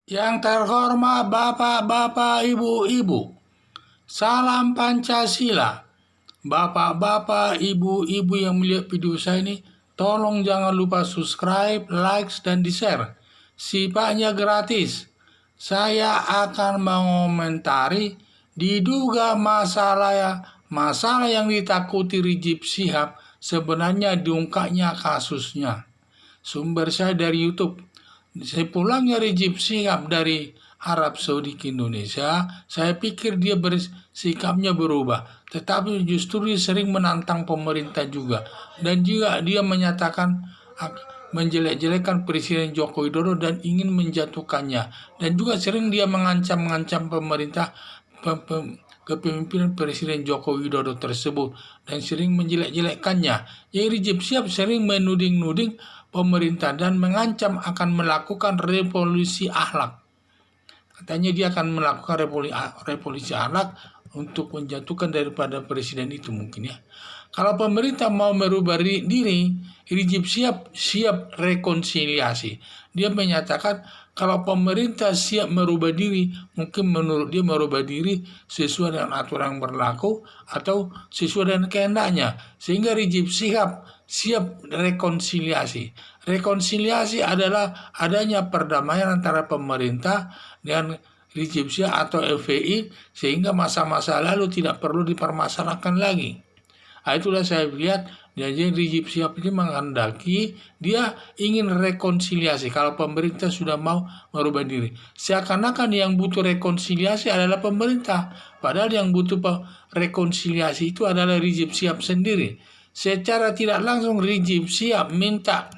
Yang terhormat Bapak-bapak, Ibu-ibu, salam Pancasila. Bapak-bapak, Ibu-ibu yang melihat video saya ini, tolong jangan lupa subscribe, like, dan di-share. Sifatnya gratis. Saya akan mengomentari diduga masalah yang ditakuti Rizik Syihab sebenarnya diungkapnya kasusnya. Sumber saya dari YouTube. Sepulangnya Rizik Syihab dari Arab Saudi ke Indonesia, saya pikir dia sikapnya berubah. Tetapi justru dia sering menantang pemerintah juga. Dan juga dia menyatakan menjelek-jelekan Presiden Joko Widodo dan ingin menjatuhkannya. Dan juga sering dia mengancam pemerintah kepemimpinan Presiden Joko Widodo tersebut dan sering menjelek-jelekkannya. Jadi Rizik Syihab sering menuding-nuding pemerintah dan mengancam akan melakukan revolusi akhlak. Katanya dia akan melakukan revolusi akhlak untuk menjatuhkan daripada presiden itu mungkin ya. Kalau pemerintah mau merubah diri, Rizik Syihab siap rekonsiliasi. Dia menyatakan kalau pemerintah siap merubah diri, mungkin menurut dia merubah diri sesuai dengan aturan yang berlaku atau sesuai dengan kehendaknya. Sehingga Rizik Syihab siap rekonsiliasi. Rekonsiliasi adalah adanya perdamaian antara pemerintah dengan Rizik Syihab atau FPI sehingga masa-masa lalu tidak perlu dipermasalahkan lagi. Itulah saya lihat jadi Rizik Syihab ini menghendaki dia ingin rekonsiliasi kalau pemerintah sudah mau merubah diri. Seakan-akan yang butuh rekonsiliasi adalah pemerintah, padahal yang butuh rekonsiliasi itu adalah Rizik Syihab sendiri. Secara tidak langsung Rizik Syihab minta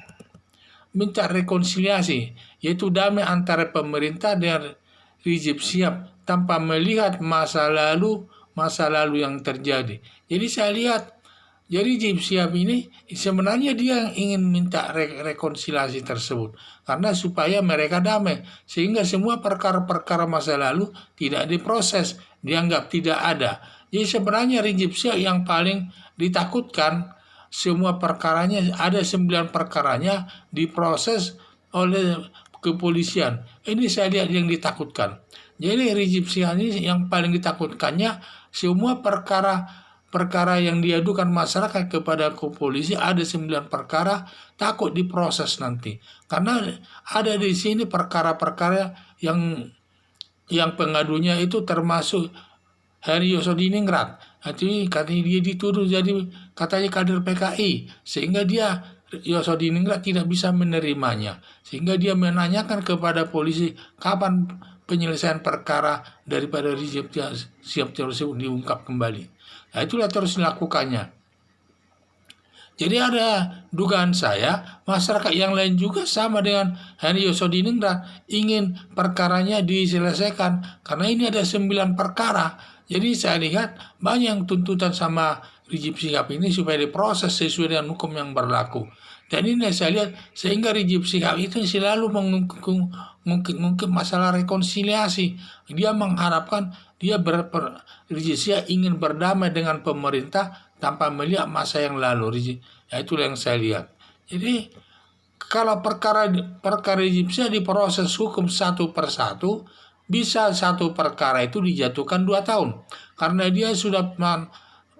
rekonsiliasi, yaitu damai antara pemerintah dan Rizik Syihab tanpa melihat masa lalu yang terjadi. Jadi saya lihat jadi Rizik Syihab ini sebenarnya dia ingin minta rekonsiliasi tersebut karena supaya mereka damai sehingga semua perkara-perkara masa lalu tidak diproses, dianggap tidak ada. Jadi sebenarnya Rizik Syihab yang paling ditakutkan semua perkaranya ada 9 perkaranya diproses oleh kepolisian. Ini saya lihat yang ditakutkan. Jadi Rizik Syihab ini yang paling ditakutkannya semua perkara yang diadukan masyarakat kepada polisi ada 9 perkara takut diproses nanti. Karena ada di sini perkara-perkara yang pengadunya itu termasuk Heri Yosodiningrat. Katanya dia dituduh jadi katanya kader PKI sehingga dia Yosodiningrat tidak bisa menerimanya. Sehingga dia menanyakan kepada polisi kapan penyelesaian perkara daripada Rizik Syihab tersebut diungkap kembali. Nah, itulah terus dilakukannya. Jadi ada dugaan saya masyarakat yang lain juga sama dengan Heri Yosodiningrat ingin perkaranya diselesaikan karena ini ada 9 perkara. Jadi saya lihat banyak yang tuntutan sama Rizik Syihab ini supaya diproses sesuai dengan hukum yang berlaku. Dan ini saya lihat sehingga Rizik Syihab itu selalu mengungkit masalah rekonsiliasi. Dia mengharapkan Rizik Syihab ingin berdamai dengan pemerintah tanpa melihat masa yang lalu. Ya, itulah yang saya lihat. Jadi kalau perkara Rizik Syihab diproses hukum satu persatu, bisa satu perkara itu dijatuhkan 2 tahun karena dia sudah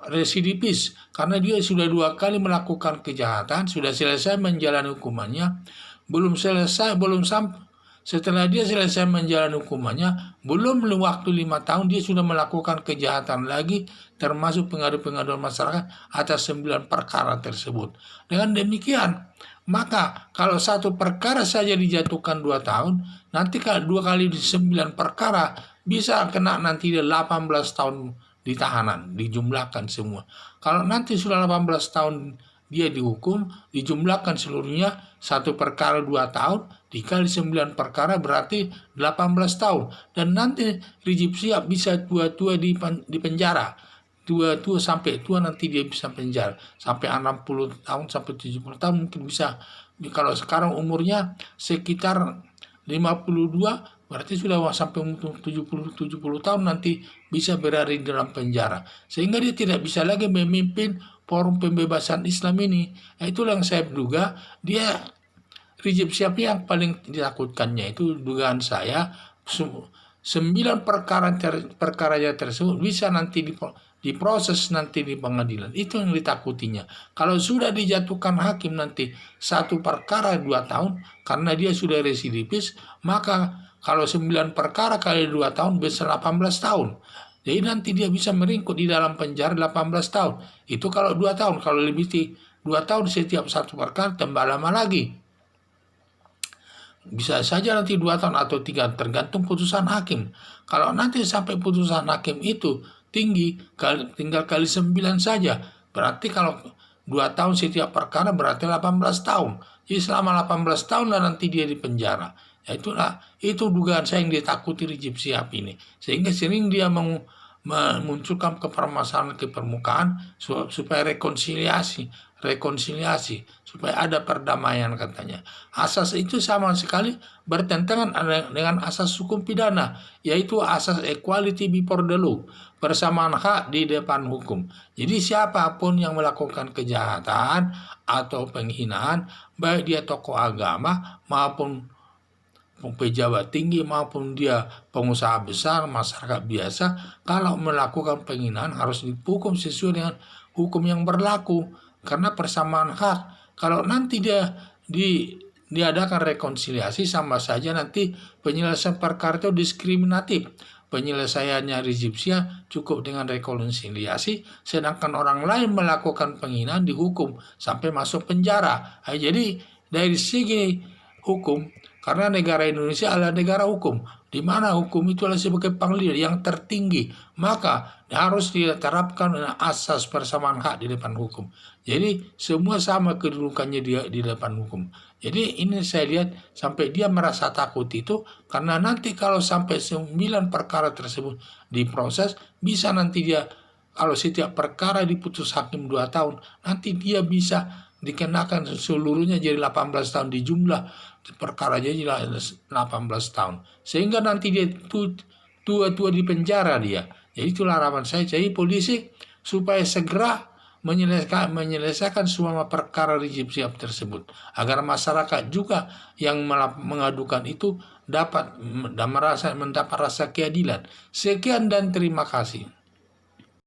residivis, karena dia sudah 2 kali melakukan kejahatan, sudah selesai menjalani hukumannya, setelah dia selesai menjalani hukumannya, belum waktu 5 tahun dia sudah melakukan kejahatan lagi, termasuk pengaduan masyarakat atas 9 perkara tersebut. Dengan demikian, maka kalau satu perkara saja dijatuhkan 2 tahun, nanti kalau 2 kali 9 perkara bisa kena nanti 18 tahun di tahanan, dijumlahkan semua. Kalau nanti sudah 18 tahun dia dihukum, dijumlahkan seluruhnya, satu perkara 2 tahun, dikali 9 perkara berarti 18 tahun. Dan nanti Rizik Syihab bisa tua-tua di penjara. Tua sampai tua nanti dia bisa penjara. Sampai 60 tahun, sampai 70 tahun mungkin bisa. Kalau sekarang umurnya sekitar 52, berarti sudah sampai 70 tahun nanti bisa berada di dalam penjara. Sehingga dia tidak bisa lagi memimpin Forum Pembebasan Islam ini. Nah, itulah yang saya duga dia Rizik Syihab yang paling ditakutkannya itu dugaan saya 9 perkaranya tersebut bisa nanti diproses nanti di pengadilan. Itu yang ditakutinya. Kalau sudah dijatuhkan hakim nanti 1 perkara 2 tahun karena dia sudah residivis, maka kalau 9 perkara kali 2 tahun bisa 18 tahun. Jadi nanti dia bisa meringkuk di dalam penjara 18 tahun. Itu kalau 2 tahun, kalau lebih 2 tahun setiap 1 perkara tambah lama lagi. Bisa saja nanti 2 tahun atau 3, tergantung putusan hakim. Kalau nanti sampai putusan hakim itu tinggi, tinggal kali 9 saja. Berarti kalau 2 tahun setiap perkara berarti 18 tahun. Jadi selama 18 tahun lah nanti dia di penjara. Ya itu dugaan saya yang ditakuti Rizik Syihab ini. Sehingga sering dia memunculkan permasalahan ke permukaan supaya rekonsiliasi supaya ada perdamaian katanya. Asas itu sama sekali bertentangan dengan asas hukum pidana, yaitu asas equality before the law, persamaan hak di depan hukum. Jadi siapapun yang melakukan kejahatan atau penghinaan, baik dia tokoh agama maupun pejabat tinggi maupun dia pengusaha besar, masyarakat biasa, kalau melakukan penghinaan harus dihukum sesuai dengan hukum yang berlaku. Karena persamaan hak, kalau nanti dia diadakan rekonsiliasi, sama saja nanti penyelesaian perkara itu diskriminatif. Penyelesaiannya Rizik Syihab cukup dengan rekonsiliasi, sedangkan orang lain melakukan penghinaan dihukum sampai masuk penjara. Jadi dari segi hukum, karena negara Indonesia adalah negara hukum, di mana hukum itu adalah sebagai panglima yang tertinggi, maka harus diterapkan asas persamaan hak di depan hukum. Jadi semua sama kedudukannya dia di depan hukum. Jadi ini saya lihat sampai dia merasa takut itu karena nanti kalau sampai 9 perkara tersebut diproses, bisa nanti dia kalau setiap perkara diputus hakim 2 tahun, nanti dia bisa dikenakan seluruhnya jadi 18 tahun, di jumlah perkara jadi 18 tahun, sehingga nanti dia tua-tua di penjara dia. Jadi itulah harapan saya. Jadi polisi supaya segera menyelesaikan semua perkara Rizik Syihab tersebut, agar masyarakat juga yang mengadukan itu dapat mendapat rasa keadilan. Sekian dan terima kasih.